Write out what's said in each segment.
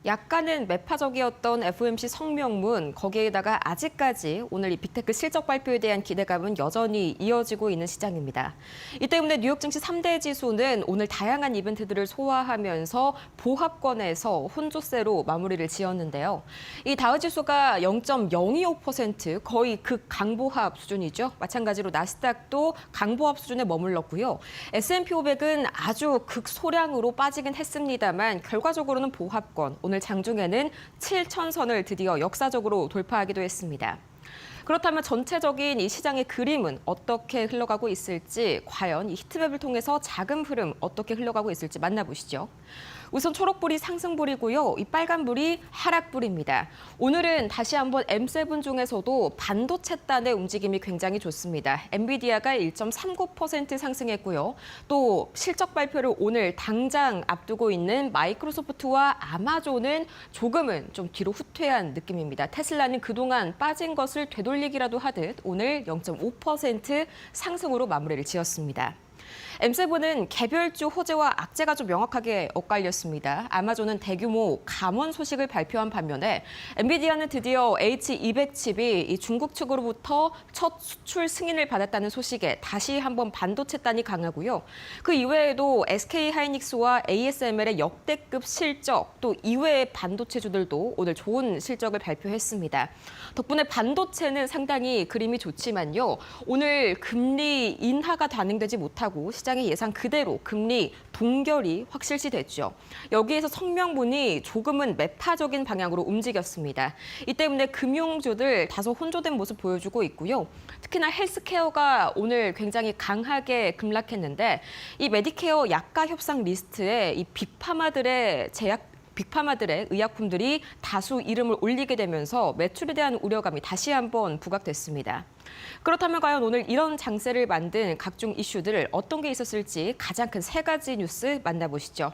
약간은 매파적이었던 FOMC 성명문, 거기에다가 아직까지 오늘 이 빅테크 실적 발표에 대한 기대감은 여전히 이어지고 있는 시장입니다. 이 때문에 뉴욕 증시 3대 지수는 오늘 다양한 이벤트들을 소화하면서 보합권에서 혼조세로 마무리를 지었는데요. 이 다우 지수가 0.025% 거의 극강보합 수준이죠. 마찬가지로 나스닥도 강보합 수준에 머물렀고요. S&P 500은 아주 극소량으로 빠지긴 했습니다만 결과적으로는 보합권, 오늘 장중에는 7,000선을 드디어 역사적으로 돌파하기도 했습니다. 그렇다면 전체적인 이 시장의 그림은 어떻게 흘러가고 있을지, 과연 이 히트맵을 통해서 자금 흐름 어떻게 흘러가고 있을지 만나보시죠. 우선 초록불이 상승불이고요. 이 빨간불이 하락불입니다. 오늘은 다시 한번 M7 중에서도 반도체단의 움직임이 굉장히 좋습니다. 엔비디아가 1.39% 상승했고요. 또 실적 발표를 오늘 당장 앞두고 있는 마이크로소프트와 아마존은 조금은 좀 뒤로 후퇴한 느낌입니다. 테슬라는 그동안 빠진 것을 되돌리기라도 하듯 오늘 0.5% 상승으로 마무리를 지었습니다. M7은 개별주 호재와 악재가 좀 명확하게 엇갈렸습니다. 아마존은 대규모 감원 소식을 발표한 반면에 엔비디아는 드디어 H200 칩이 이 중국 측으로부터 첫 수출 승인을 받았다는 소식에 다시 한번 반도체단이 강하고요. 그 이외에도 SK하이닉스와 ASML의 역대급 실적, 또 이외의 반도체주들도 오늘 좋은 실적을 발표했습니다. 덕분에 반도체는 상당히 그림이 좋지만요. 오늘 금리 인하가 단행되지 못하고 시장의 예상 그대로 금리 동결이 확실시됐죠. 여기에서 성명문이 조금은 매파적인 방향으로 움직였습니다. 이 때문에 금융주들 다소 혼조된 모습 보여주고 있고요. 특히나 헬스케어가 오늘 굉장히 강하게 급락했는데 이 메디케어 약가 협상 리스트에 이 빅파마들의 의약품들이 다수 이름을 올리게 되면서 매출에 대한 우려감이 다시 한번 부각됐습니다. 그렇다면 과연 오늘 이런 장세를 만든 각종 이슈들 어떤 게 있었을지 가장 큰 세 가지 뉴스 만나보시죠.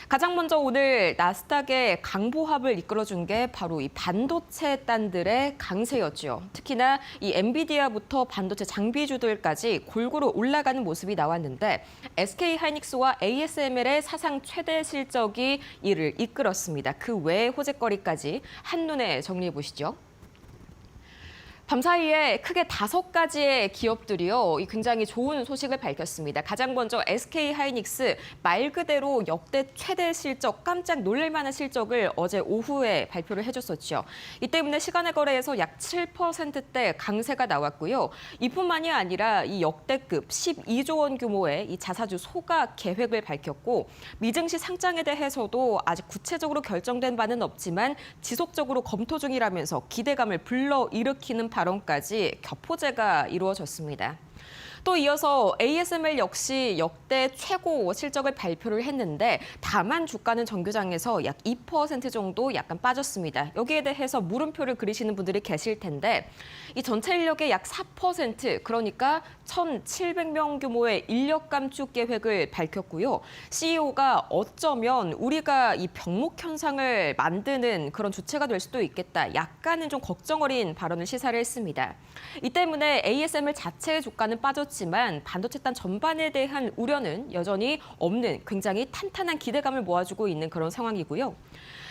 가장 먼저 오늘 나스닥의 강보합을 이끌어준 게 바로 이 반도체 단들의 강세였죠. 특히나 이 엔비디아부터 반도체 장비주들까지 골고루 올라가는 모습이 나왔는데 SK하이닉스와 ASML의 사상 최대 실적이 이를 이끌었습니다. 그 외의 호재거리까지 한눈에 정리해 보시죠. 밤사이에 크게 5가지의 기업들이요, 굉장히 좋은 소식을 밝혔습니다. 가장 먼저 SK하이닉스 말 그대로 역대 최대 실적, 깜짝 놀랄 만한 실적을 어제 오후에 발표를 해줬었죠. 이 때문에 시간의 거래에서 약 7%대 강세가 나왔고요. 이뿐만이 아니라 이 역대급 12조 원 규모의 이 자사주 소각 계획을 밝혔고 미증시 상장에 대해서도 아직 구체적으로 결정된 바는 없지만 지속적으로 검토 중이라면서 기대감을 불러일으키는 발언까지 격포제가 이루어졌습니다. 또 이어서 ASML 역시 역대 최고 실적을 발표를 했는데 다만 주가는 정규장에서 약 2% 정도 약간 빠졌습니다. 여기에 대해서 물음표를 그리시는 분들이 계실 텐데 이 전체 인력의 약 4%, 그러니까 1,700명 규모의 인력 감축 계획을 밝혔고요. CEO가 어쩌면 우리가 이 병목 현상을 만드는 그런 주체가 될 수도 있겠다. 약간은 좀 걱정 어린 발언을 시사를 했습니다. 이 때문에 ASML 자체의 주가는 빠졌지만 반도체단 전반에 대한 우려는 여전히 없는 굉장히 탄탄한 기대감을 모아주고 있는 그런 상황이고요.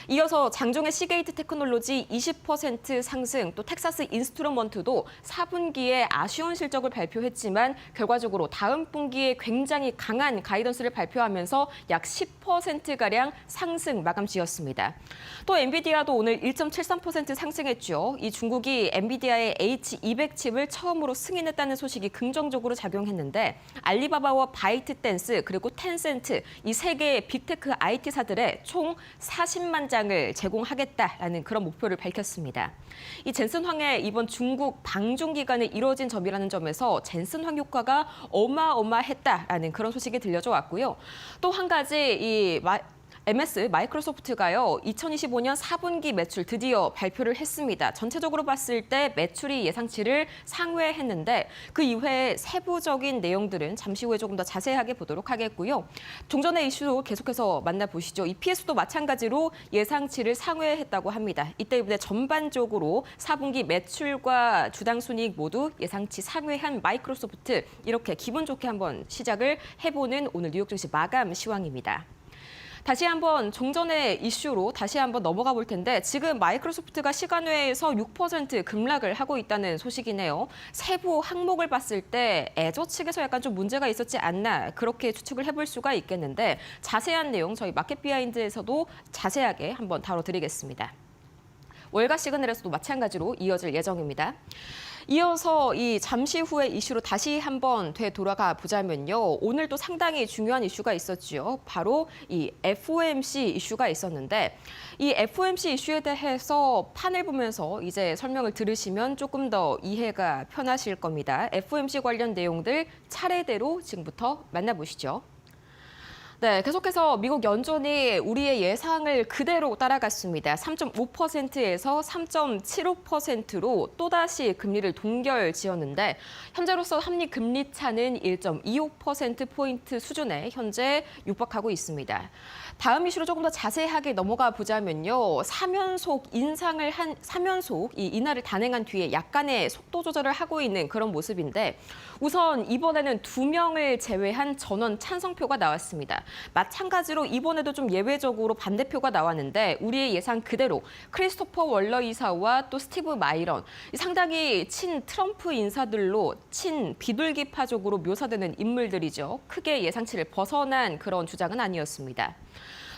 이어서 장중의 시게이트 테크놀로지 20% 상승, 또 텍사스 인스트루먼트도 4분기에 아쉬운 실적을 발표했지만 결과적으로 다음 분기에 굉장히 강한 가이던스를 발표하면서 약 10%가량 상승 마감 지었습니다. 또 엔비디아도 오늘 1.73% 상승했죠. 이 중국이 엔비디아의 H200 칩을 처음으로 승인했다는 소식이 긍정적으로 작용했는데 알리바바와 바이트댄스 그리고 텐센트 이 세 개의 빅테크 IT사들의 총 40만 장을 제공하겠다라는 그런 목표를 밝혔습니다. 이 젠슨 황의 이번 중국 방중 기간에 이루어진 점이라는 점에서 젠슨 황 효과가 어마어마했다라는 그런 소식이 들려져 왔고요. 또 한 가지 MS 마이크로소프트가요, 2025년 4분기 매출 드디어 발표를 했습니다. 전체적으로 봤을 때 매출이 예상치를 상회했는데 그 이외의 세부적인 내용들은 잠시 후에 조금 더 자세하게 보도록 하겠고요. 종전의 이슈도 계속해서 만나보시죠. EPS도 마찬가지로 예상치를 상회했다고 합니다. 이 때문에 전반적으로 4분기 매출과 주당 순이익 모두 예상치 상회한 마이크로소프트, 이렇게 기분 좋게 한번 시작을 해보는 오늘 뉴욕 증시 마감 시황입니다. 다시 한번 종전의 이슈로 다시 한번 넘어가 볼 텐데 지금 마이크로소프트가 시간외에서 6% 급락을 하고 있다는 소식이네요. 세부 항목을 봤을 때 애저 측에서 약간 좀 문제가 있었지 않나 그렇게 추측을 해볼 수가 있겠는데 자세한 내용 저희 마켓 비하인드에서도 자세하게 한번 다뤄드리겠습니다. 월가 시그널에서도 마찬가지로 이어질 예정입니다. 이어서 이 잠시 후의 이슈로 다시 한번 되돌아가 보자면요. 오늘 또 상당히 중요한 이슈가 있었죠. 바로 이 FOMC 이슈가 있었는데 이 FOMC 이슈에 대해서 판을 보면서 이제 설명을 들으시면 조금 더 이해가 편하실 겁니다. FOMC 관련 내용들 차례대로 지금부터 만나보시죠. 네, 계속해서 미국 연준이 우리의 예상을 그대로 따라갔습니다. 3.5%에서 3.75%로 또다시 금리를 동결지었는데 현재로서 한미 금리 차는 1.25%포인트 수준에 현재 육박하고 있습니다. 다음 이슈로 조금 더 자세하게 넘어가 보자면요. 3연속 이 인하를 단행한 뒤에 약간의 속도 조절을 하고 있는 그런 모습인데 우선 이번에는 2명을 제외한 전원 찬성표가 나왔습니다. 마찬가지로 이번에도 좀 예외적으로 반대표가 나왔는데 우리의 예상 그대로 크리스토퍼 월러 이사와 또 스티브 마이런 상당히 친 트럼프 인사들로 친 비둘기파적으로 묘사되는 인물들이죠. 크게 예상치를 벗어난 그런 주장은 아니었습니다.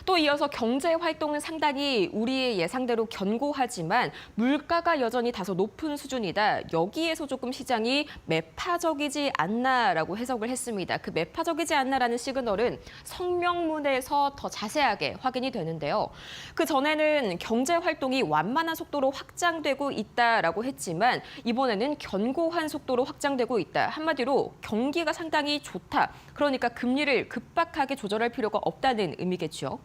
또 이어서 경제 활동은 상당히 우리의 예상대로 견고하지만 물가가 여전히 다소 높은 수준이다. 여기에서 조금 시장이 매파적이지 않나라고 해석을 했습니다. 그 매파적이지 않나라는 시그널은 성명문에서 더 자세하게 확인이 되는데요. 그 전에는 경제 활동이 완만한 속도로 확장되고 있다라고 했지만 이번에는 견고한 속도로 확장되고 있다. 한마디로 경기가 상당히 좋다. 그러니까 금리를 급박하게 조절할 필요가 없다는 의미겠죠.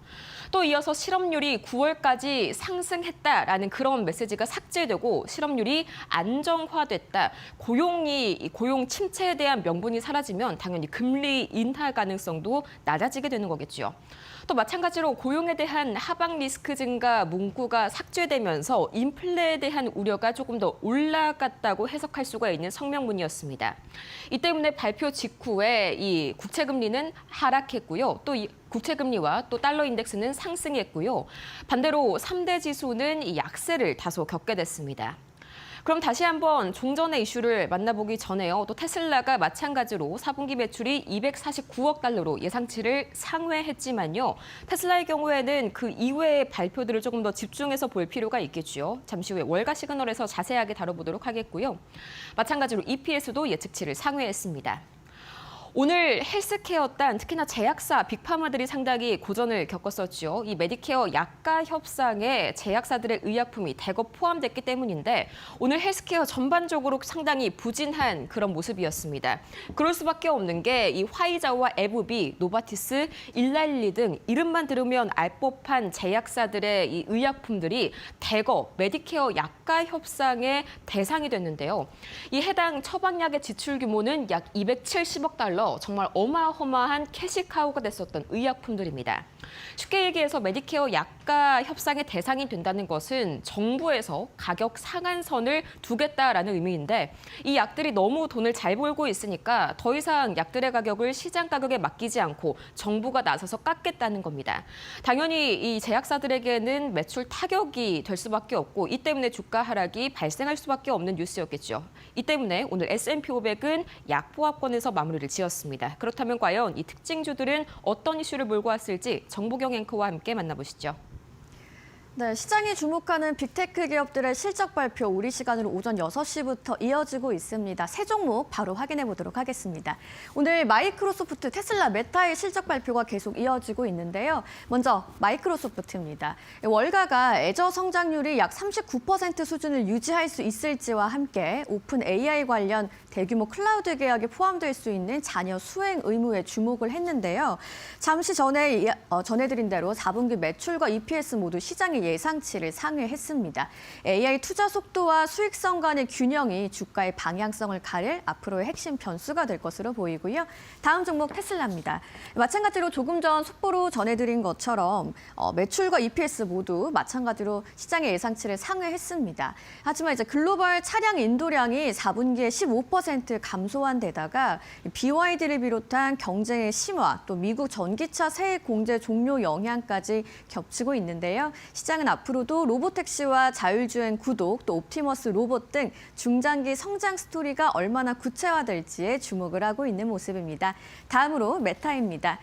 또 이어서 실업률이 9월까지 상승했다라는 그런 메시지가 삭제되고 실업률이 안정화됐다. 고용 침체에 대한 명분이 사라지면 당연히 금리 인하 가능성도 낮아지게 되는 거겠죠. 또 마찬가지로 고용에 대한 하방 리스크 증가 문구가 삭제되면서 인플레에 대한 우려가 조금 더 올라갔다고 해석할 수가 있는 성명문이었습니다. 이 때문에 발표 직후에 이 국채금리는 하락했고요. 또 이 국채금리와 또 달러 인덱스는 상승했고요. 반대로 3대 지수는 이 약세를 다소 겪게 됐습니다. 그럼 다시 한번 종전의 이슈를 만나보기 전에요. 또 테슬라가 마찬가지로 4분기 매출이 249억 달러로 예상치를 상회했지만요. 테슬라의 경우에는 그 이외의 발표들을 조금 더 집중해서 볼 필요가 있겠죠. 잠시 후에 월가 시그널에서 자세하게 다뤄보도록 하겠고요. 마찬가지로 EPS도 예측치를 상회했습니다. 오늘 헬스케어 단 특히나 제약사 빅파마들이 상당히 고전을 겪었었죠. 이 메디케어 약가 협상에 제약사들의 의약품이 대거 포함됐기 때문인데 오늘 헬스케어 전반적으로 상당히 부진한 그런 모습이었습니다. 그럴 수밖에 없는 게 이 화이자와 에브비, 노바티스, 일라일리 등 이름만 들으면 알 법한 제약사들의 이 의약품들이 대거 메디케어 약가 협상의 대상이 됐는데요. 이 해당 처방약의 지출 규모는 약 270억 달러. 정말 어마어마한 캐시카우가 됐었던 의약품들입니다. 쉽게 얘기해서 메디케어 약가 협상의 대상이 된다는 것은 정부에서 가격 상한선을 두겠다라는 의미인데 이 약들이 너무 돈을 잘 벌고 있으니까 더 이상 약들의 가격을 시장 가격에 맡기지 않고 정부가 나서서 깎겠다는 겁니다. 당연히 이 제약사들에게는 매출 타격이 될 수밖에 없고 이 때문에 주가 하락이 발생할 수밖에 없는 뉴스였겠죠. 이 때문에 오늘 S&P 500은 약보합권에서 마무리를 지었습니다. 그렇다면 과연 이 특징주들은 어떤 이슈를 몰고 왔을지 정보경 앵커와 함께 만나보시죠. 네, 시장이 주목하는 빅테크 기업들의 실적 발표 우리 시간으로 오전 6시부터 이어지고 있습니다. 세 종목 바로 확인해 보도록 하겠습니다. 오늘 마이크로소프트, 테슬라, 메타의 실적 발표가 계속 이어지고 있는데요. 먼저 마이크로소프트입니다. 월가가 애저 성장률이 약 39% 수준을 유지할 수 있을지와 함께 오픈 AI 관련 대규모 클라우드 계약에 포함될 수 있는 자녀 수행 의무에 주목을 했는데요. 잠시 전에 전해드린 대로 4분기 매출과 EPS 모두 시장의 예상치를 상회했습니다. AI 투자 속도와 수익성 간의 균형이 주가의 방향성을 가릴 앞으로의 핵심 변수가 될 것으로 보이고요. 다음 종목 테슬라입니다. 마찬가지로 조금 전 속보로 전해드린 것처럼 매출과 EPS 모두 마찬가지로 시장의 예상치를 상회했습니다. 하지만 이제 글로벌 차량 인도량이 4분기에 15% 감소한 데다가 BYD를 비롯한 경쟁의 심화, 또 미국 전기차 세액 공제 종료 영향까지 겹치고 있는데요. 시장은 앞으로도 로보택시와 자율주행 구독, 또 옵티머스 로봇 등 중장기 성장 스토리가 얼마나 구체화될지에 주목을 하고 있는 모습입니다. 다음으로 메타입니다.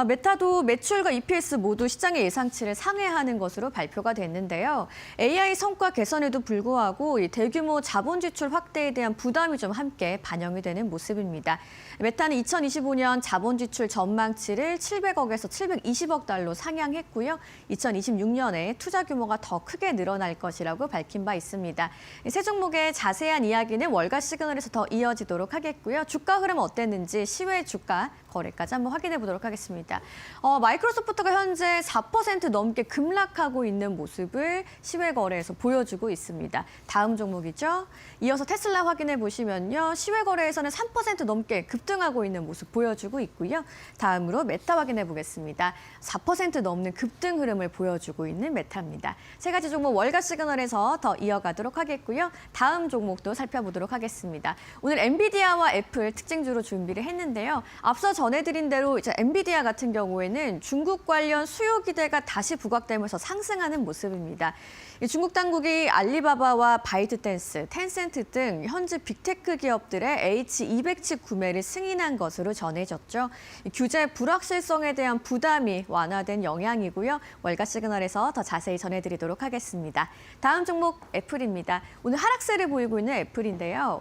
메타도 매출과 EPS 모두 시장의 예상치를 상회하는 것으로 발표가 됐는데요. AI 성과 개선에도 불구하고 이 대규모 자본 지출 확대에 대한 부담이 좀 함께 반영이 되는 모습입니다. 메타는 2025년 자본 지출 전망치를 700억에서 720억 달러 상향했고요. 2026년에 투자 규모가 더 크게 늘어날 것이라고 밝힌 바 있습니다. 세 종목의 자세한 이야기는 월가 시그널에서 더 이어지도록 하겠고요. 주가 흐름 어땠는지 시외 주가 거래까지 한번 확인해 보도록 하겠습니다. 마이크로소프트가 현재 4% 넘게 급락하고 있는 모습을 시외 거래에서 보여주고 있습니다. 다음 종목이죠. 이어서 테슬라 확인해 보시면요. 시외 거래에서는 3% 넘게 급등하고 있는 모습 보여주고 있고요. 다음으로 메타 확인해 보겠습니다. 4% 넘는 급등 흐름을 보여주고 있는 메타입니다. 세 가지 종목 월가 시그널에서 더 이어가도록 하겠고요. 다음 종목도 살펴보도록 하겠습니다. 오늘 엔비디아와 애플 특징주로 준비를 했는데요. 앞서 전해드린 대로 이제 엔비디아 같은 경우에는 중국 관련 수요 기대가 다시 부각되면서 상승하는 모습입니다. 중국 당국이 알리바바와 바이트댄스, 텐센트 등 현지 빅테크 기업들의 H200칩 구매를 승인한 것으로 전해졌죠. 규제 불확실성에 대한 부담이 완화된 영향이고요. 월가 시그널에서 더 자세히 전해드리도록 하겠습니다. 다음 종목 애플입니다. 오늘 하락세를 보이고 있는 애플인데요.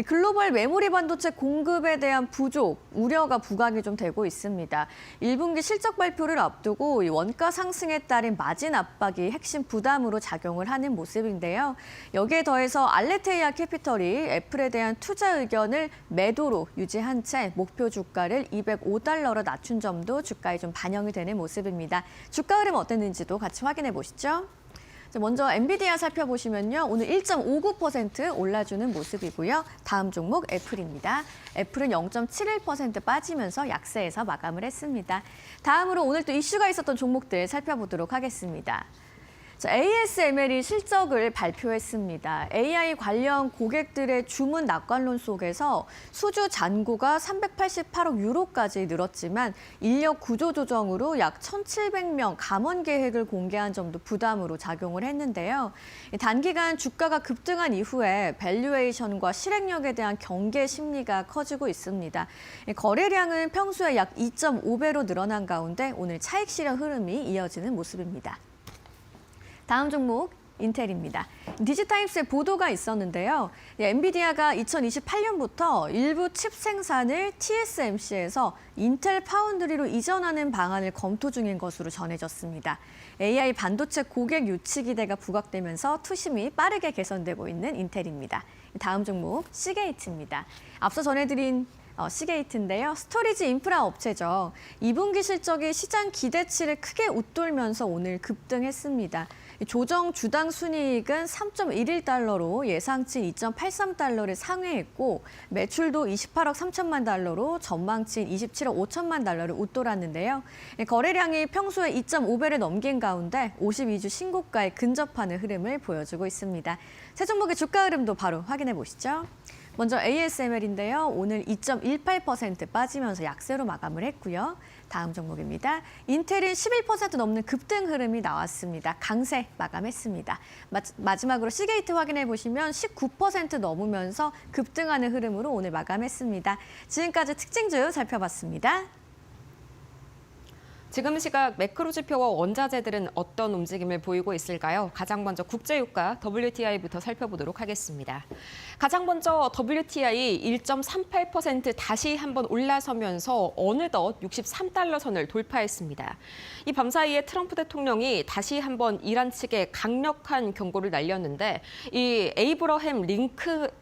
글로벌 메모리 반도체 공급에 대한 부족, 우려가 부각이 좀 되고 있습니다. 1분기 실적 발표를 앞두고 원가 상승에 따른 마진 압박이 핵심 부담으로 작용을 하는 모습인데요. 여기에 더해서 알레테이아 캐피털이 애플에 대한 투자 의견을 매도로 유지한 채 목표 주가를 205달러로 낮춘 점도 주가에 좀 반영이 되는 모습입니다. 주가 흐름 어땠는지도 같이 확인해 보시죠. 먼저 엔비디아 살펴보시면요. 오늘 1.59% 올라주는 모습이고요. 다음 종목 애플입니다. 애플은 0.71% 빠지면서 약세에서 마감을 했습니다. 다음으로 오늘 또 이슈가 있었던 종목들 살펴보도록 하겠습니다. ASML이 실적을 발표했습니다. AI 관련 고객들의 주문 낙관론 속에서 수주 잔고가 388억 유로까지 늘었지만 인력 구조 조정으로 약 1,700명 감원 계획을 공개한 점도 부담으로 작용을 했는데요. 단기간 주가가 급등한 이후에 밸류에이션과 실행력에 대한 경계 심리가 커지고 있습니다. 거래량은 평소에 약 2.5배로 늘어난 가운데 오늘 차익 실현 흐름이 이어지는 모습입니다. 다음 종목 인텔입니다. 디지타임스의 보도가 있었는데요. 엔비디아가 2028년부터 일부 칩 생산을 TSMC에서 인텔 파운드리로 이전하는 방안을 검토 중인 것으로 전해졌습니다. AI 반도체 고객 유치 기대가 부각되면서 투심이 빠르게 개선되고 있는 인텔입니다. 다음 종목 시게이트입니다. 앞서 전해드린 시게이트인데요. 스토리지 인프라 업체죠. 2분기 실적이 시장 기대치를 크게 웃돌면서 오늘 급등했습니다. 조정 주당 순이익은 3.11달러로 예상치인 2.83달러를 상회했고 매출도 28억 3천만 달러로 전망치인 27억 5천만 달러를 웃돌았는데요. 거래량이 평소에 2.5배를 넘긴 가운데 52주 신고가에 근접하는 흐름을 보여주고 있습니다. 세 종목의 주가 흐름도 바로 확인해 보시죠. 먼저 ASML인데요. 오늘 2.18% 빠지면서 약세로 마감을 했고요. 다음 종목입니다. 인텔은 11% 넘는 급등 흐름이 나왔습니다. 강세 마감했습니다. 마지막으로 시게이트 확인해 보시면 19% 넘으면서 급등하는 흐름으로 오늘 마감했습니다. 지금까지 특징주 살펴봤습니다. 지금 시각 매크로 지표와 원자재들은 어떤 움직임을 보이고 있을까요? 가장 먼저 국제유가 WTI부터 살펴보도록 하겠습니다. 가장 먼저 WTI 1.38% 다시 한번 올라서면서 어느덧 63달러 선을 돌파했습니다. 이 밤사이에 트럼프 대통령이 다시 한번 이란 측에 강력한 경고를 날렸는데 이 에이브러햄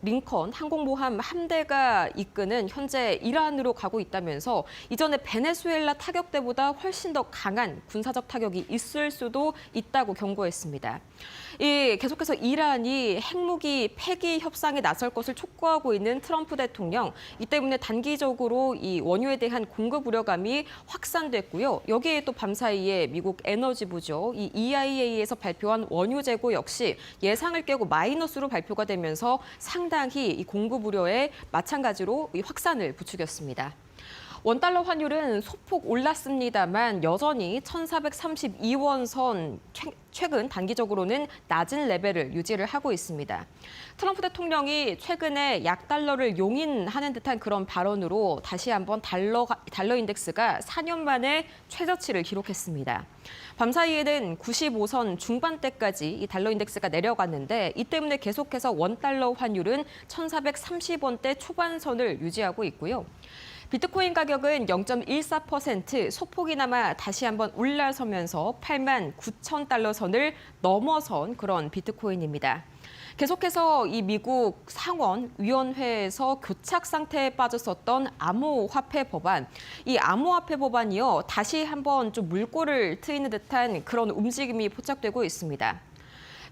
링컨 항공모함 함대가 이끄는 현재 이란으로 가고 있다면서 이전에 베네수엘라 타격 때보다 훨씬 훨씬 더 강한 군사적 타격이 있을 수도 있다고 경고했습니다. 계속해서 이란이 핵무기 폐기 협상에 나설 것을 촉구하고 있는 트럼프 대통령, 이 때문에 단기적으로 이 원유에 대한 공급 우려감이 확산됐고요. 여기에 또 밤사이에 미국 에너지부죠. 이 EIA에서 발표한 원유 재고 역시 예상을 깨고 마이너스로 발표가 되면서 상당히 이 공급 우려에 마찬가지로 이 확산을 부추겼습니다. 원달러 환율은 소폭 올랐습니다만 여전히 1,432원 선 최근 단기적으로는 낮은 레벨을 유지를 하고 있습니다. 트럼프 대통령이 최근에 약달러를 용인하는 듯한 그런 발언으로 다시 한번 달러 인덱스가 4년 만에 최저치를 기록했습니다. 밤사이에는 95선 중반대까지 이 달러 인덱스가 내려갔는데 이 때문에 계속해서 원달러 환율은 1,430원대 초반선을 유지하고 있고요. 비트코인 가격은 0.14% 소폭이나마 다시 한번 올라서면서 89,000달러 선을 넘어선 그런 비트코인입니다. 계속해서 이 미국 상원위원회에서 교착 상태에 빠졌었던 암호화폐 법안, 이 암호화폐 법안이요 다시 한번 좀 물꼬를 트이는 듯한 그런 움직임이 포착되고 있습니다.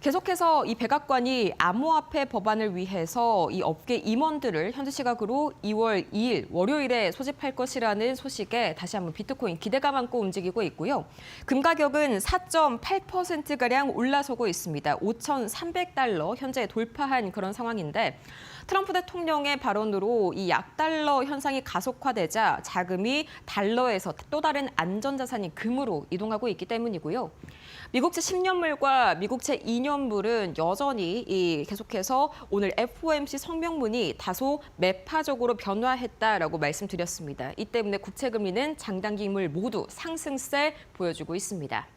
계속해서 이 백악관이 암호화폐 법안을 위해서 이 업계 임원들을 현지 시각으로 2월 2일 월요일에 소집할 것이라는 소식에 다시 한번 비트코인 기대감 안고 움직이고 있고요. 금 가격은 4.8%가량 올라서고 있습니다. 5,300달러 현재 돌파한 그런 상황인데 트럼프 대통령의 발언으로 이 약달러 현상이 가속화되자 자금이 달러에서 또 다른 안전자산인 금으로 이동하고 있기 때문이고요. 미국채 10년물과 미국채 2년물은 여전히 계속해서 오늘 FOMC 성명문이 다소 매파적으로 변화했다라고 말씀드렸습니다. 이 때문에 국채금리는 장단기물 모두 상승세 보여주고 있습니다.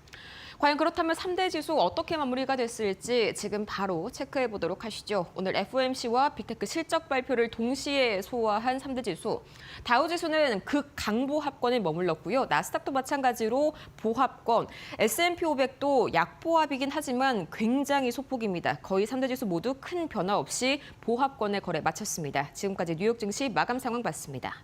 과연 그렇다면 3대 지수 어떻게 마무리가 됐을지 지금 바로 체크해 보도록 하시죠. 오늘 FOMC와 빅테크 실적 발표를 동시에 소화한 3대 지수. 다우지수는 극강보합권에 머물렀고요. 나스닥도 마찬가지로 보합권. S&P 500도 약보합이긴 하지만 굉장히 소폭입니다. 거의 3대 지수 모두 큰 변화 없이 보합권의 거래 마쳤습니다. 지금까지 뉴욕 증시 마감 상황 봤습니다.